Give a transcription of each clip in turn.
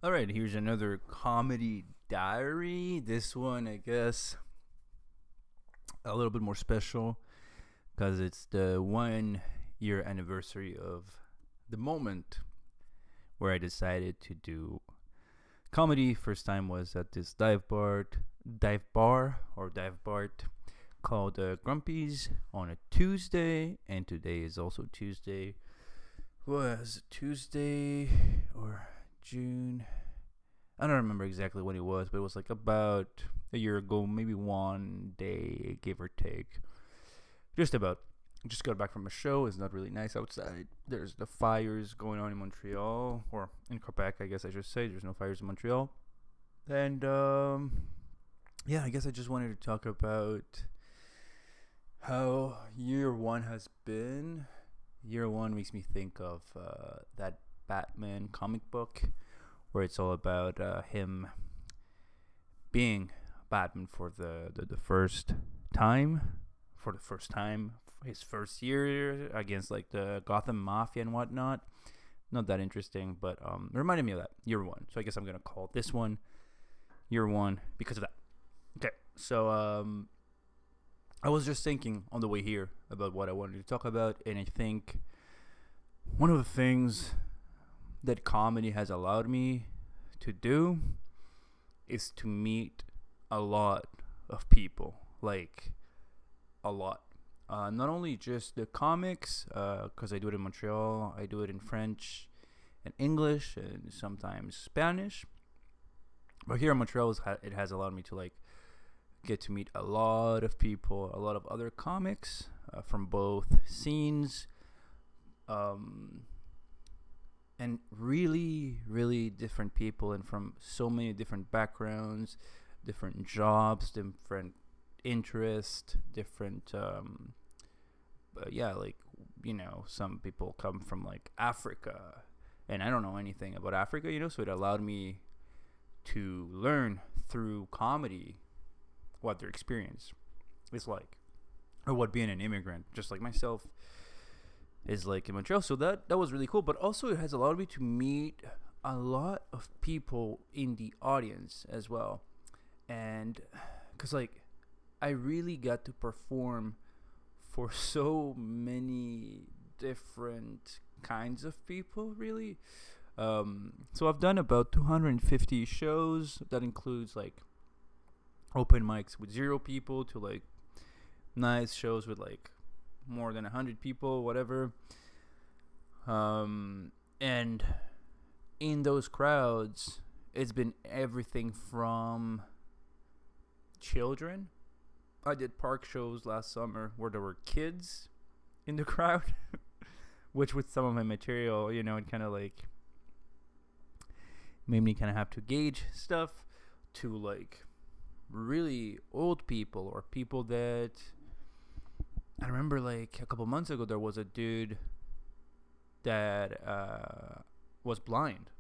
All right, here's another comedy diary. This one, I guess, a little bit more special because it's the 1 year anniversary of the moment where I decided to do comedy. First time was at this dive bar called Grumpy's on a Tuesday, and today is also Tuesday. Was Tuesday or June? I don't remember exactly when it was, but it was like about a year ago, maybe one day, give or take. Just about. Just got back from a show. It's not really nice outside. There's the fires going on in Montreal, or in Quebec, I guess I should say. There's no fires in Montreal. And, yeah, I guess I just wanted to talk about how year one has been. Year one makes me think of that Batman comic book where it's all about him being Batman for the first time, his first year against like the Gotham Mafia and whatnot. Not that interesting, but reminded me of that year one. So I guess I'm gonna call this one year one because of that. Okay, so I was just thinking on the way here about what I wanted to talk about, and I think one of the things that comedy has allowed me to do is to meet a lot of people, like a lot. Not only just the comics, because I do it in Montreal, I do it in French and English and sometimes Spanish. But here in Montreal, it has allowed me to like get to meet a lot of people, a lot of other comics from both scenes, and really, really different people, and from so many different backgrounds, different jobs, different interests, different, yeah, like, some people come from like Africa, and I don't know anything about Africa, so it allowed me to learn through comedy what their experience is like, or what being an immigrant, just like myself, is like in Montreal. So that was really cool. But also, it has allowed me to meet a lot of people in the audience as well, and because like I really got to perform for so many different kinds of people, really. So I've done about 250 shows. That includes like open mics with 0 people to like nice shows with like more than 100 people, whatever. And in those crowds, it's been everything from children. I did park shows last summer where there were kids in the crowd, which with some of my material, it kind of like made me kind of have to gauge stuff, to like really old people or people that I remember. Like a couple months ago, there was a dude that was blind,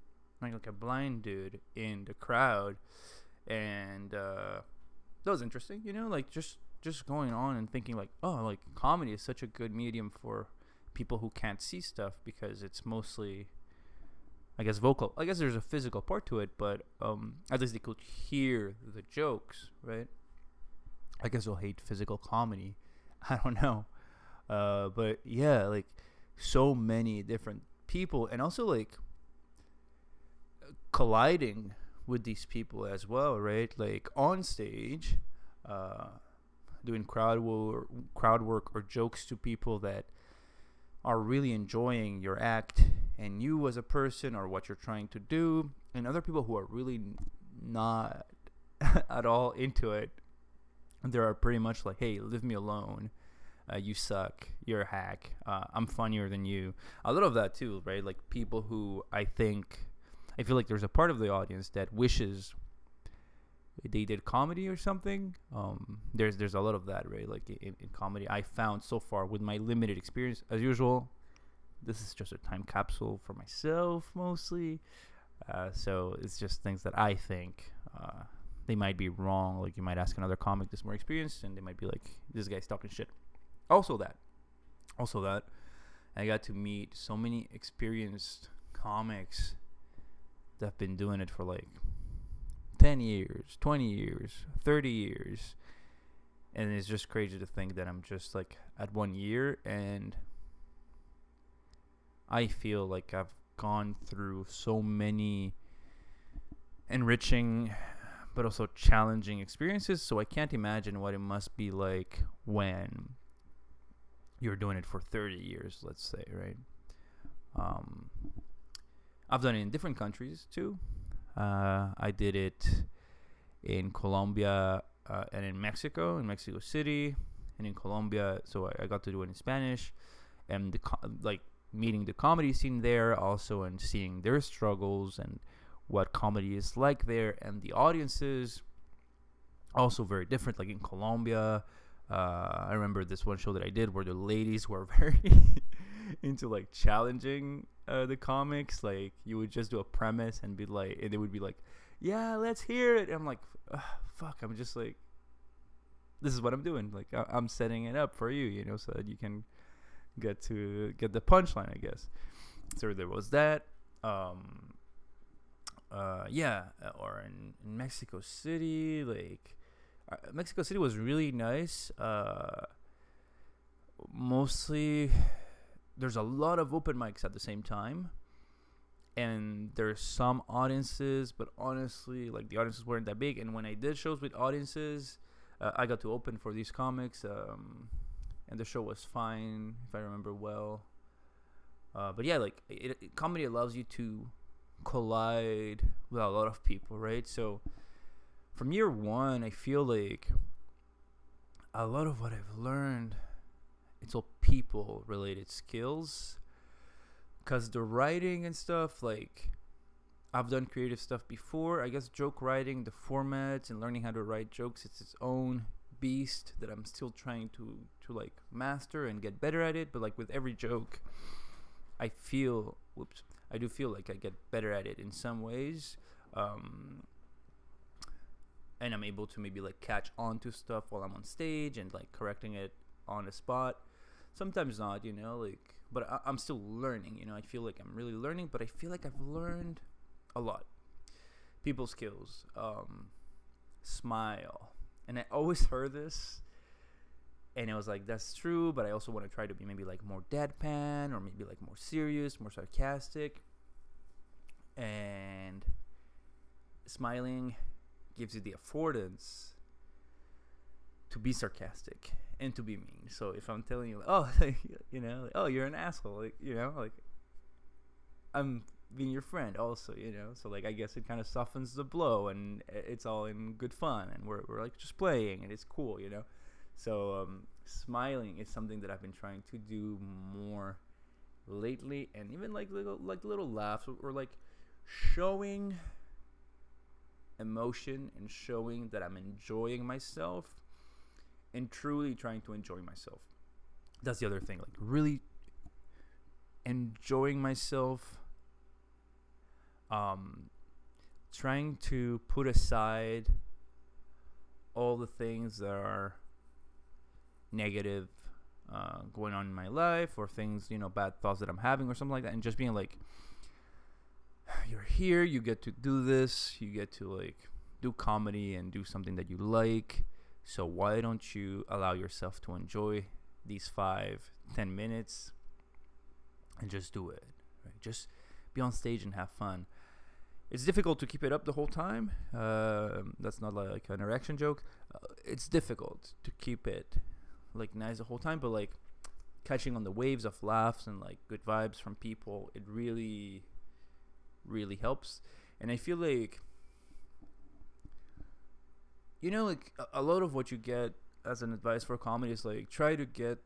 like a blind dude in the crowd, and that was interesting. Like just going on and thinking like, oh, like comedy is such a good medium for people who can't see stuff, because it's mostly, I guess, vocal. I guess there's a physical part to it, but at least they could hear the jokes, right? I guess they'll hate physical comedy. I don't know. But yeah, like so many different people, and also like colliding with these people as well, right? Like on stage, doing crowd work or jokes to people that are really enjoying your act and you as a person or what you're trying to do, and other people who are really not at all into it. And they are pretty much like, hey, leave me alone. You suck. You're a hack. I'm funnier than you. A lot of that too, right? Like people who I feel like there's a part of the audience that wishes they did comedy or something. There's a lot of that, right? Like in comedy, I found so far with my limited experience, as usual. This is just a time capsule for myself mostly. So it's just things that I think they might be wrong. Like you might ask another comic that's more experienced, and they might be like, "This guy's talking shit." Also that, I got to meet so many experienced comics that have been doing it for like 10 years, 20 years, 30 years. And it's just crazy to think that I'm just like at 1 year, and I feel like I've gone through so many enriching but also challenging experiences. So I can't imagine what it must be like when you're doing it for 30 years, let's say, right? I've done it in different countries too. I did it in Colombia and in Mexico City, and in Colombia. So I got to do it in Spanish, and meeting the comedy scene there also, and seeing their struggles and what comedy is like there, and the audiences also very different. Like in Colombia, I remember this one show that I did where the ladies were very into like challenging the comics. Like you would just do a premise and be like, and they would be like, yeah, let's hear it. And I'm like, fuck, I'm just like, this is what I'm doing. Like I'm setting it up for you, so that you can get the punchline, I guess. So there was that. Or in Mexico City, like Mexico City was really nice. Mostly there's a lot of open mics at the same time, and there's some audiences, but honestly, like the audiences weren't that big. And when I did shows with audiences, I got to open for these comics, and the show was fine, if I remember well. But yeah, like comedy allows you to collide with a lot of people, right? So from year one, I feel like a lot of what I've learned, it's all people related skills, because the writing and stuff, like I've done creative stuff before. I guess joke writing, the formats and learning how to write jokes, it's its own beast that I'm still trying to like master and get better at it. But like with every joke, I do feel like I get better at it in some ways, and I'm able to maybe like catch on to stuff while I'm on stage and like correcting it on the spot. Sometimes not, but I'm still learning. I feel like I'm really learning, but I feel like I've learned a lot. People skills, smile, and I always heard this, and I was like, that's true, but I also want to try to be maybe like more deadpan, or maybe like more serious, more sarcastic. And smiling gives you the affordance to be sarcastic and to be mean. So if I'm telling you, oh, oh, you're an asshole, like I'm being your friend also, so like I guess it kind of softens the blow, and it's all in good fun, and we're like just playing, and it's cool, So smiling is something that I've been trying to do more lately, and even like little laughs, or like showing emotion and showing that I'm enjoying myself and truly trying to enjoy myself. That's the other thing, like really enjoying myself, trying to put aside all the things that are negative going on in my life, or things, bad thoughts that I'm having or something like that, and just being like, you're here, you get to do this, you get to like do comedy and do something that you like, so why don't you allow yourself to enjoy these 5-10 minutes and just do it, right? Just be on stage and have fun. It's difficult to keep it up the whole time. That's not like an erection joke. It's difficult to keep it like nice the whole time, but like catching on the waves of laughs and like good vibes from people, it really helps. And I feel like, like a lot of what you get as an advice for comedy is like, try to get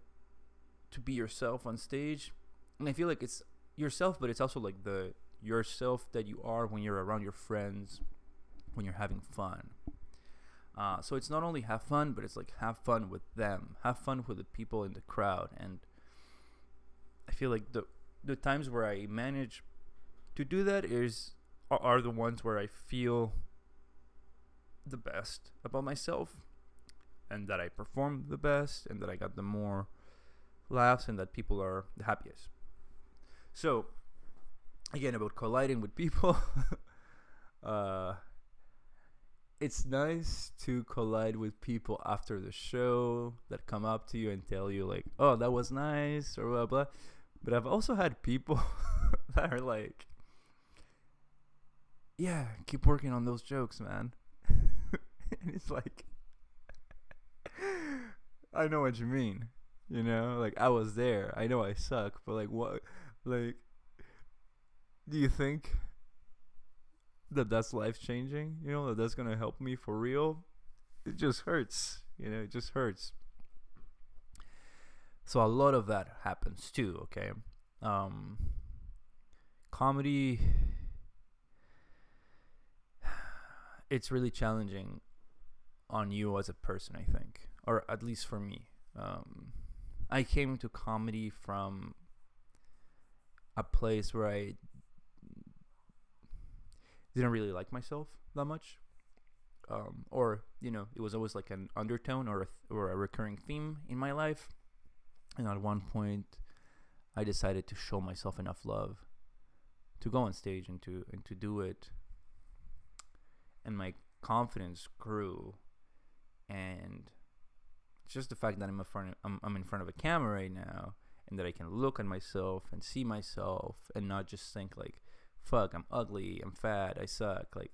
to be yourself on stage. And I feel like it's yourself, but it's also like the yourself that you are when you're around your friends, when you're having fun. So it's not only have fun, but it's like have fun with them, have fun with the people in the crowd. And I feel like the times where I manage to do that are the ones where I feel the best about myself, and that I perform the best, and that I got the more laughs, and that people are the happiest. So again, about colliding with people, uh, it's nice to collide with people after the show that come up to you and tell you like, "Oh, that was nice," or blah blah. But I've also had people that are like, "Yeah, keep working on those jokes, man." And it's like, I know what you mean. Like I was there. I know I suck, but like what? Like, do you think that that's life changing? That that's gonna help me for real? It just hurts. It just hurts. So a lot of that happens too. Okay, um, comedy. It's really challenging on you as a person, I think, or at least for me. I came to comedy from a place where I didn't really like myself that much, or it was always like an undertone or a recurring theme in my life. And at one point, I decided to show myself enough love to go on stage and to do it, and my confidence grew. And just the fact that I'm in front of a camera right now, and that I can look at myself and see myself and not just think like, fuck, I'm ugly, I'm fat, I suck. Like,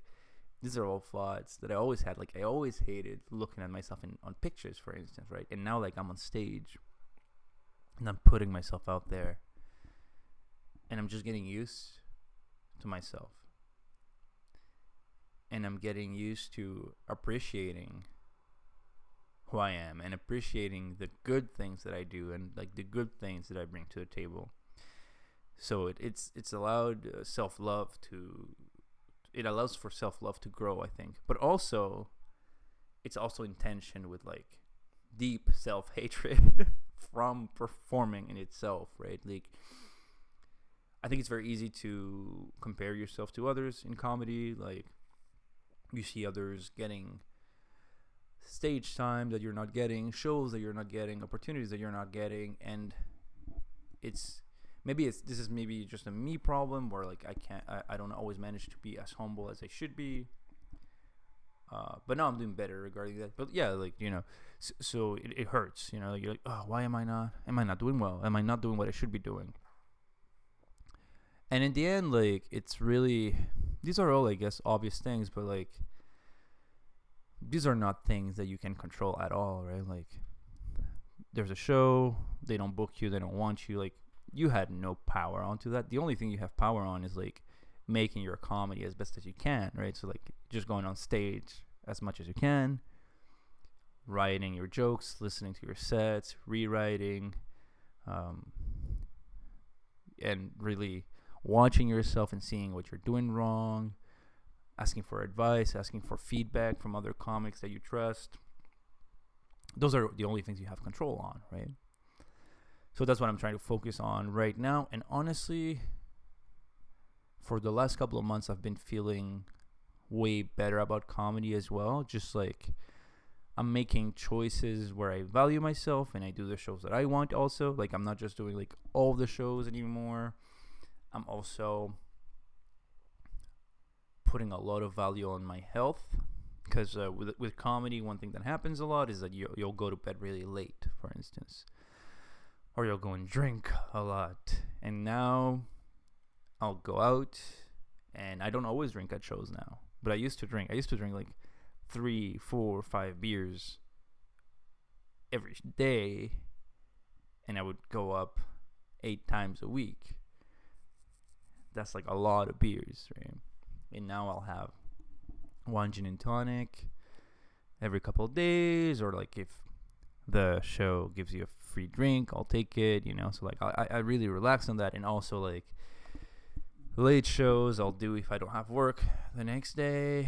these are all thoughts that I always had. Like, I always hated looking at myself on pictures, for instance, right? And now, like, I'm on stage and I'm putting myself out there, and I'm just getting used to myself, and I'm getting used to appreciating who I am and appreciating the good things that I do and like the good things that I bring to the table. So it's allowed self-love to it allows for self-love to grow, I think. But also it's also intention with like deep self-hatred from performing in itself, right? Like, I think it's very easy to compare yourself to others in comedy. Like, you see others getting stage time that you're not getting, shows that you're not getting, opportunities that you're not getting, and this is maybe just a me problem where like I don't always manage to be as humble as I should be. But now I'm doing better regarding that. But yeah, like, so it hurts, like, you're like, oh, why am I not doing well? Am I not doing what I should be doing? And in the end, like, it's really, these are all, I guess, obvious things, but like, these are not things that you can control at all, right? Like, there's a show, they don't book you, they don't want you, like, you had no power onto that. The only thing you have power on is like making your comedy as best as you can, right? So like just going on stage as much as you can, writing your jokes, listening to your sets, rewriting, and really watching yourself and seeing what you're doing wrong, asking for advice, asking for feedback from other comics that you trust. Those are the only things you have control on, right? So that's what I'm trying to focus on right now. And honestly, for the last couple of months, I've been feeling way better about comedy as well. Just like, I'm making choices where I value myself and I do the shows that I want also. Like, I'm not just doing like all the shows anymore. I'm also putting a lot of value on my health. Because with comedy, one thing that happens a lot is that you'll go to bed really late, for instance. Or you'll go and drink a lot. And now I'll go out, and I don't always drink at shows now. But I used to drink. I used to drink like 3, 4, 5 beers every day. And I would go up 8 times a week. That's like a lot of beers, right? And now I'll have one gin and tonic every couple of days. Or like if the show gives you a free drink, I'll take it, so like I really relax on that. And also like late shows I'll do if I don't have work the next day.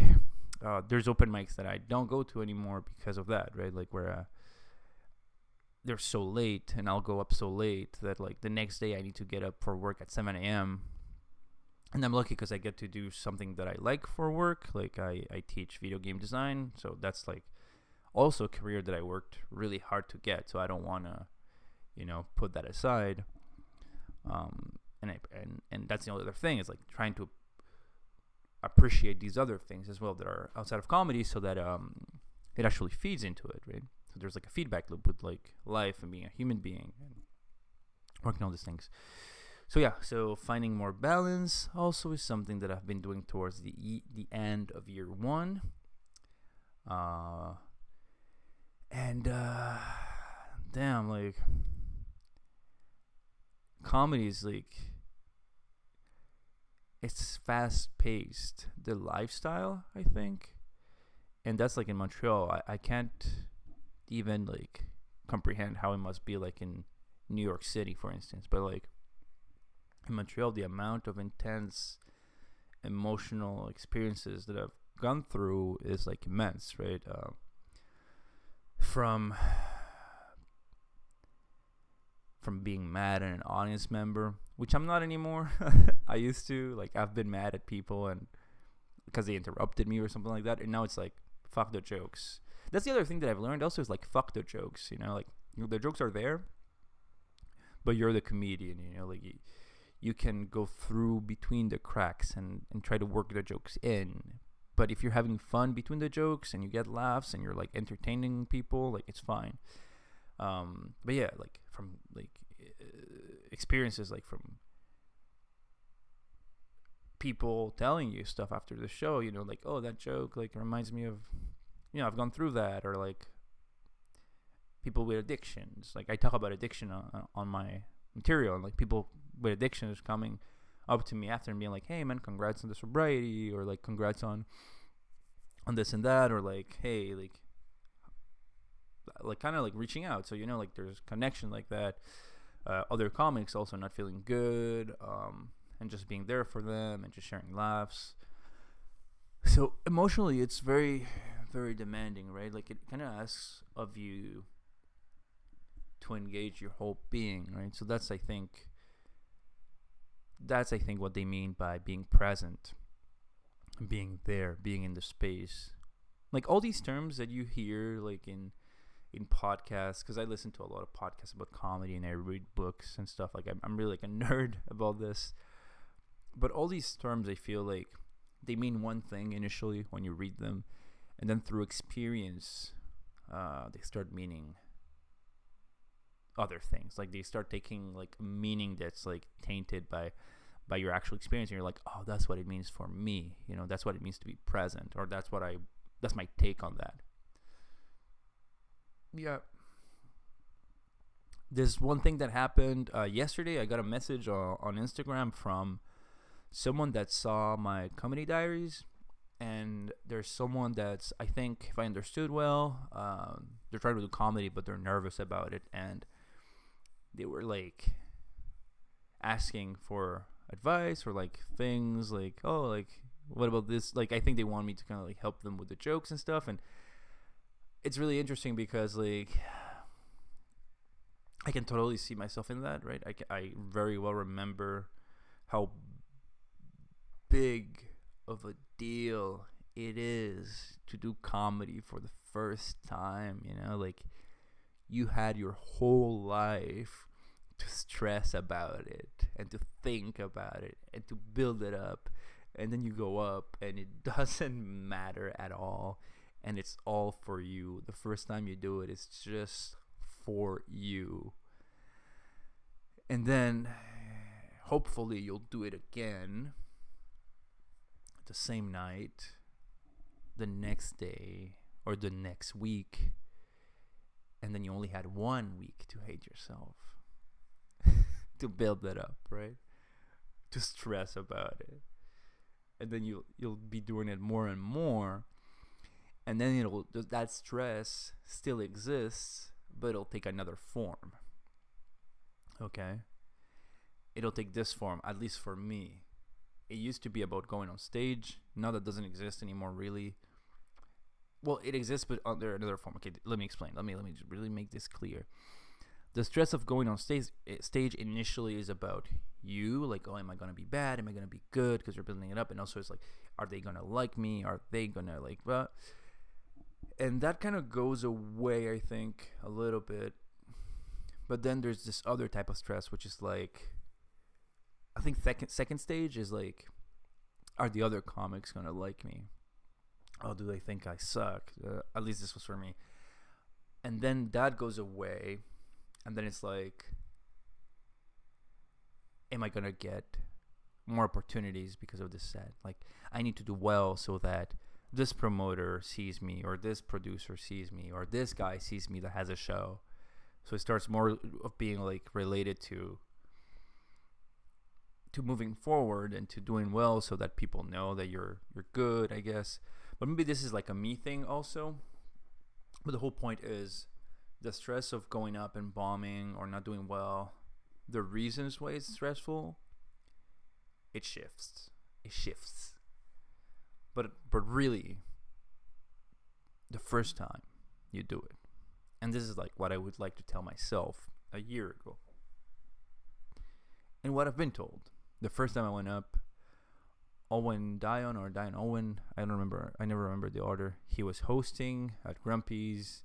There's open mics that I don't go to anymore because of that, right? Like where they're so late and I'll go up so late that like the next day I need to get up for work at 7 a.m. And I'm lucky because I get to do something that I like for work. Like I teach video game design, so that's like also a career that I worked really hard to get. So I don't want to, put that aside. And that's the other thing is like trying to appreciate these other things as well that are outside of comedy, so that it actually feeds into it, right? So there's like a feedback loop with like life and being a human being and working on these things. So yeah, so finding more balance also is something that I've been doing towards the end of year one. Damn, like, comedy is like, it's fast paced, the lifestyle, I think. And that's like in Montreal. I can't even like comprehend how it must be like in New York City, for instance. But like in Montreal, the amount of intense emotional experiences that I've gone through is like immense, right? From being mad at an audience member, which I'm not anymore. I used to, like, I've been mad at people and because they interrupted me or something like that, and now it's like, fuck the jokes. That's the other thing that I've learned also, is like, fuck the jokes, you know, like, the jokes are there, but you're the comedian, you know, like, you can go through between the cracks and try to work the jokes in. But if you're having fun between the jokes and you get laughs and you're like entertaining people, like, it's fine. But yeah, like, from like experiences, like from people telling you stuff after the show, you know, like, oh, that joke like reminds me of, you know, I've gone through that. Or like people with addictions, like I talk about addiction on my material, and like people with addictions coming up to me after and being like, hey man, congrats on the sobriety, or like congrats on this and that, or like, hey, like kind of like reaching out. So, you know, like there's connection like that. Other comics also not feeling good, and just being there for them and just sharing laughs. So emotionally, it's very, very demanding, right? Like, it kind of asks of you to engage your whole being, right? So that's I think what they mean by being present, being there, being in the space. Like all these terms that you hear like in podcasts, because I listen to a lot of podcasts about comedy and I read books and stuff. Like I'm really like a nerd about this. But all these terms, I feel like they mean one thing initially when you read them, and then through experience, they start meaning other things. Like they start taking like a meaning that's like tainted by your actual experience, and you're like, oh, that's what it means for me. You know, that's what it means to be present, or that's my take on that. Yeah. There's one thing that happened yesterday. I got a message on Instagram from someone that saw my comedy diaries, and there's someone that's, I think, if I understood well, they're trying to do comedy, but they're nervous about it, and they were like asking for advice or like things like, oh, like, what about this? Like, I think they want me to kind of like help them with the jokes and stuff, and it's really interesting because like I can totally see myself in that, right? I very well remember how big of a deal it is to do comedy for the first time, you know, like you had your whole life to stress about it and to think about it and to build it up, and then you go up and it doesn't matter at all, and it's all for you. The first time you do it, it's just for you. And then hopefully you'll do it again the same night, the next day, or the next week. And then you only had 1 week to hate yourself, to build that up, right? To stress about it. And then you'll be doing it more and more. And then that stress still exists, but it'll take another form. Okay? It'll take this form, at least for me. It used to be about going on stage. Now that doesn't exist anymore, really. Well, it exists, but under another form. Okay, let me explain. Let me just really make this clear. The stress of going on stage initially is about you, like, oh, am I going to be bad? Am I going to be good? Because you're building it up. And also it's like, are they going to like me? Are they going to like, well, and that kind of goes away, I think, a little bit. But then there's this other type of stress, which is like, I think second stage is like, are the other comics gonna like me? Oh, do they think I suck? At least this was for me. And then that goes away, and then it's like, am I gonna get more opportunities because of this set? Like, I need to do well so that this promoter sees me, or this producer sees me, or this guy sees me that has a show. So it starts more of being like related to moving forward and to doing well, so that people know that you're good, I guess. But maybe this is like a me thing also. But the whole point is the stress of going up and bombing or not doing well. The reasons why it's stressful, it shifts. But really, the first time you do it, and this is like what I would like to tell myself a year ago, and what I've been told. The first time I went up, Owen Dion or Dion Owen, I don't remember. I never remember the order. He was hosting at Grumpy's,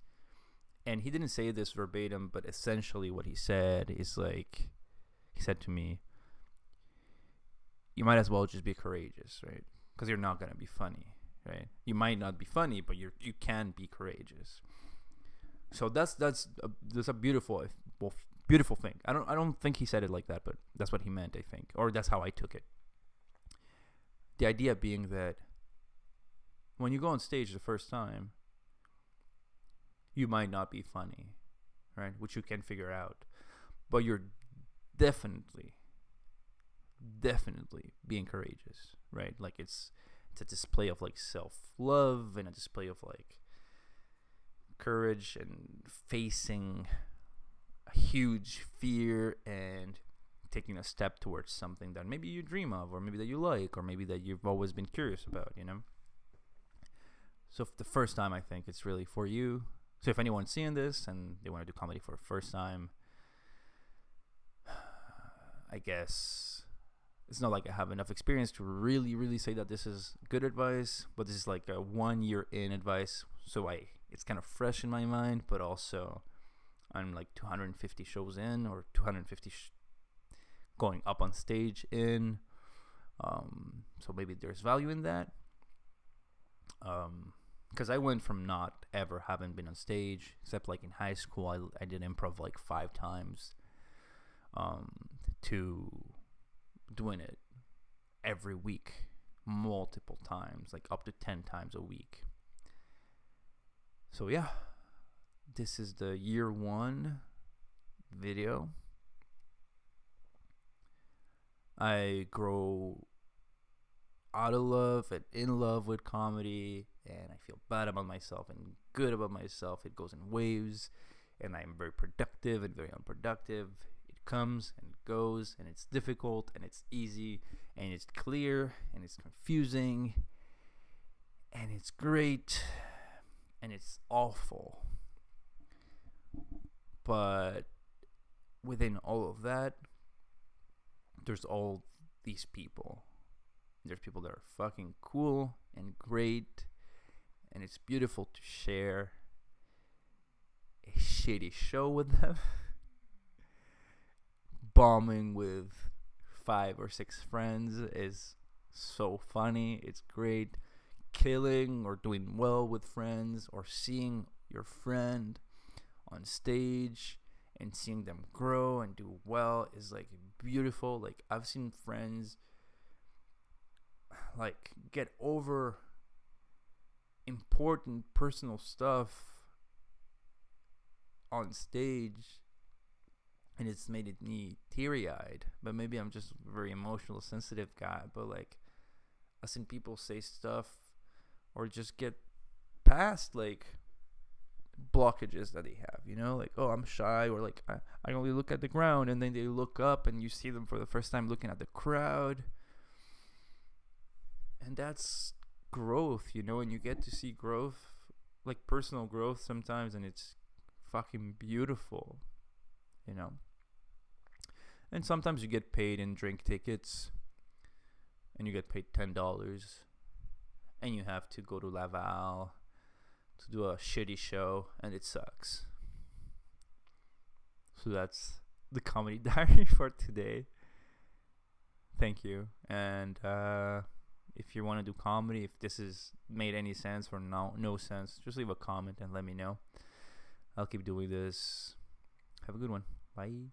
and he didn't say this verbatim, but essentially what he said is like, he said to me, you might as well just be courageous, right? Because you're not gonna be funny, right? You might not be funny, but you can be courageous. So that's a beautiful thing. I don't think he said it like that, but that's what he meant, I think, or that's how I took it. The idea being that when you go on stage the first time, you might not be funny, right? Which you can figure out, but you're definitely being courageous, right? Like it's a display of like self-love and a display of like courage and facing a huge fear and taking a step towards something that maybe you dream of, or maybe that you like, or maybe that you've always been curious about, you know? So the first time, I think it's really for you. So if anyone's seeing this and they want to do comedy for the first time, I guess it's not like I have enough experience to really say that this is good advice, but this is like a 1 year in advice. So it's kind of fresh in my mind, but also I'm like 250 shows in, or 250 going up on stage in. So maybe there's value in that. Because I went from not ever having been on stage, except like in high school, I did improv like 5 times, to doing it every week, multiple times, like up to 10 times a week. So yeah, this is the year 1 video. I grow out of love and in love with comedy, and I feel bad about myself and good about myself. It goes in waves, and I'm very productive and very unproductive. It comes and it goes, and it's difficult and it's easy and it's clear and it's confusing and it's great and it's awful. But within all of that, there's all these people. There's people that are fucking cool and great, and it's beautiful to share a shitty show with them. Bombing with 5 or 6 friends is so funny. It's great. Killing or doing well with friends, or seeing your friend on stage and seeing them grow and do well is like beautiful. Like I've seen friends like get over important personal stuff on stage, and it's made me teary-eyed. But maybe I'm just a very emotional, sensitive guy. But like I've seen people say stuff or just get past like blockages that they have, you know, like, oh, I'm shy, or like I only look at the ground, and then they look up and you see them for the first time looking at the crowd. And that's growth, you know, and you get to see growth, like personal growth sometimes, and it's fucking beautiful, you know. And sometimes you get paid in drink tickets, and you get paid $10, and you have to go to Laval to do a shitty show, and it sucks. So that's the comedy diary for today. Thank you, and If you want to do comedy, if this has made any sense or no sense, just leave a comment and let me know. I'll keep doing this. Have a good one. Bye.